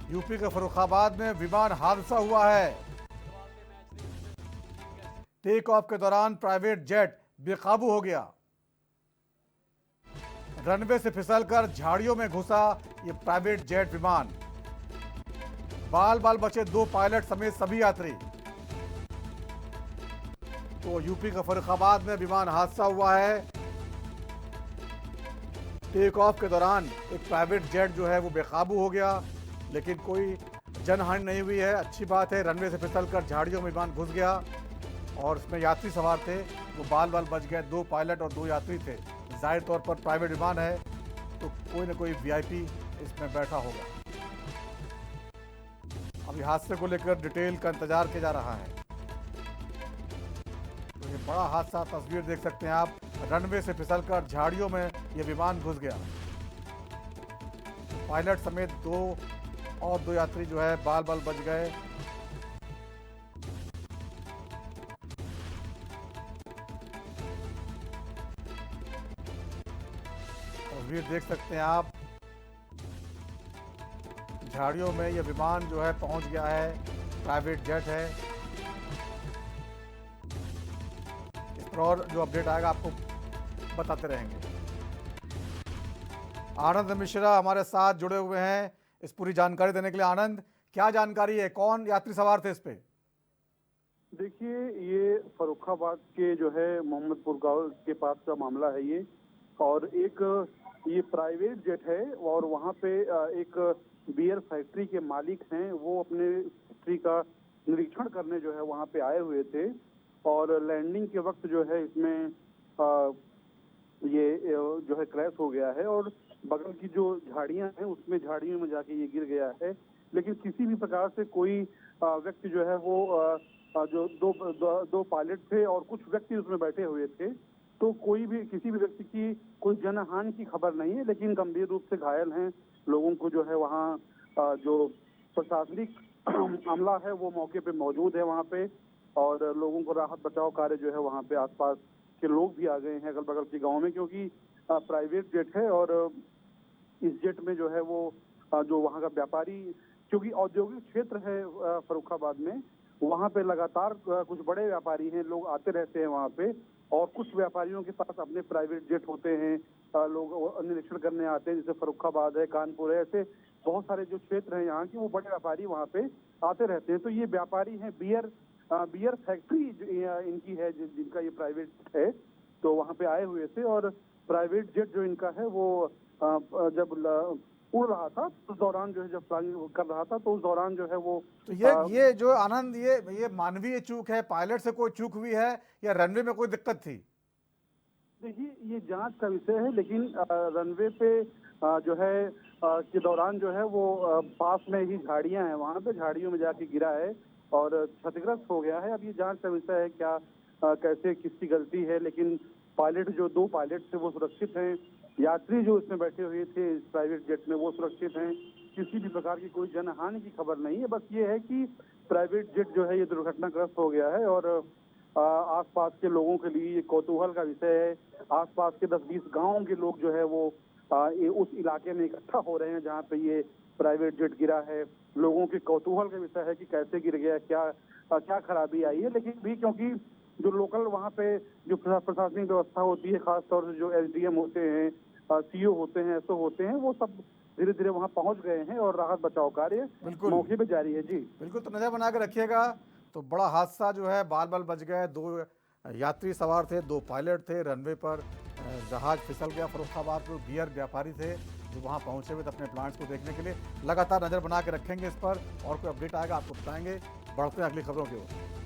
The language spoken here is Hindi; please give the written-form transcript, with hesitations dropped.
यूपी के फर्रुखाबाद में विमान हादसा हुआ है। टेक ऑफ के दौरान प्राइवेट जेट बेकाबू हो गया। रनवे से फिसलकर झाड़ियों में घुसा ये प्राइवेट जेट विमान। बाल बाल बचे 2 पायलट समेत सभी यात्री। तो यूपी के फर्रुखाबाद में विमान हादसा हुआ है। टेक ऑफ के दौरान एक प्राइवेट जेट जो है वो बेकाबू हो गया, लेकिन कोई जनहानि नहीं हुई है। अच्छी बात है। रनवे से फिसलकर झाड़ियों में विमान घुस गया और इसमें यात्री सवार थे, वो बाल बाल बच गए। 2 पायलट और 2 यात्री थे। जाहिर तौर पर प्राइवेट विमान है तो कोई ना कोई वीआईपी इसमें बैठा होगा। अभी हादसे को लेकर डिटेल का इंतजार किया जा रहा है। तो ये बड़ा हादसा, तस्वीर देख सकते हैं आप। रनवे से फिसलकर झाड़ियों में ये विमान घुस गया। पायलट समेत 2 यात्री जो है बाल बाल बच गए। तस्वीर देख सकते हैं आप। झाड़ियों में ये विमान जो है पहुंच गया है। प्राइवेट जेट है। इस पर और जो अपडेट आएगा आपको बताते रहेंगे। आनंद मिश्रा हमारे साथ जुड़े हुए हैं इस पूरी जानकारी देने के लिए। आनंद, क्या जानकारी है? कौन यात्री सवार थे इस पे? देखिए, ये फर्रुखाबाद के जो है मोहम्मदपुर गांव के पास का मामला है ये। और एक ये प्राइवेट जेट है और वहाँ पे एक बियर फैक्ट्री के मालिक हैं, वो अपने फैक्ट्री का निरीक्षण करने जो है वहाँ पे आए हुए थे। और लैंडिंग के वक्त जो है इसमें ये जो है क्रैश हो गया है और बगल की जो झाड़ियां हैं उसमें झाड़ियों में जाके ये गिर गया है। लेकिन किसी भी प्रकार से कोई व्यक्ति जो है वो जो दो पायलट थे और कुछ व्यक्ति उसमें बैठे हुए थे, तो कोई भी किसी भी व्यक्ति की कोई जनहानि की खबर नहीं है। लेकिन गंभीर रूप से घायल हैं लोगों को जो है वहाँ जो प्रशासनिक अमला है वो मौके पे मौजूद है वहाँ पे। और लोगों को राहत बचाव कार्य जो है वहाँ पे आसपास के लोग भी आ गए हैं अगल बगल के गाँव में, क्योंकि प्राइवेट जेट है और इस जेट में जो है वो जो वहाँ का व्यापारी, क्योंकि औद्योगिक क्षेत्र है फर्रुखाबाद में, वहाँ पे लगातार कुछ बड़े व्यापारी हैं, लोग आते रहते हैं वहाँ पे। और कुछ व्यापारियों के पास अपने प्राइवेट जेट होते हैं, लोग निरीक्षण करने आते हैं, जैसे फर्रुखाबाद है, कानपुर है, ऐसे बहुत सारे जो क्षेत्र हैं यहाँ के, वो बड़े व्यापारी वहाँ पे आते रहते हैं। तो ये व्यापारी हैं, बियर फैक्ट्री इनकी है जिनका ये प्राइवेट है, तो वहाँ पे आए हुए थे। और प्राइवेट जेट जो इनका है वो जब उड़ रहा था तो उस दौरान जो है जब फ्लाइंग कर रहा था तो उस दौरान जो है वो तो ये जो आनंद, ये मानवीय चूक है, पायलट से कोई चूक हुई है या रनवे में कोई दिक्कत थी? देखिए, ये जांच का विषय है। लेकिन रनवे पे जो है के दौरान जो है वो पास में ही झाड़ियां हैं, वहां पे झाड़ियों में जाके गिरा है और क्षतिग्रस्त हो गया है। अब ये जांच का विषय है, क्या कैसे किसकी गलती है। लेकिन पायलट जो 2 पायलट थे वो सुरक्षित हैं। यात्री जो इसमें बैठे हुए थे इस प्राइवेट जेट में वो सुरक्षित हैं। किसी भी प्रकार की कोई जनहानि की खबर नहीं है। बस ये है कि प्राइवेट जेट जो है ये दुर्घटनाग्रस्त हो गया है और आसपास के लोगों के लिए ये कौतूहल का विषय है। आसपास के 10-20 गांवों के लोग जो है वो उस इलाके में इकट्ठा हो रहे हैं जहां पे ये प्राइवेट जेट गिरा है। लोगों के कौतूहल का विषय है कि कैसे गिर गया, क्या खराबी आई है। लेकिन भी क्योंकि जो लोकल वहाँ पे जो प्रशासनिक व्यवस्था होती है, खासतौर से जो एसडीएम होते हैं, सीओ होते हैं, एसओ होते हैं, वो सब धीरे धीरे वहाँ पहुँच गए हैं और राहत बचाव कार्य बिल्कुल मौके पे जारी है। जी बिल्कुल, तो नजर बना के रखिएगा। तो बड़ा हादसा जो है, बाल बाल बच गए। 2 यात्री सवार थे, 2 पायलट थे। रनवे पर जहाज फिसल गया। फर्रुखाबाद में बियर व्यापारी थे जो वहाँ पहुँचे हुए थे अपने प्लांट्स को देखने के लिए। लगातार नजर बना के रखेंगे इस पर, और कोई अपडेट आएगा आपको बताएंगे। बढ़ते हैं अगली खबरों की ओर।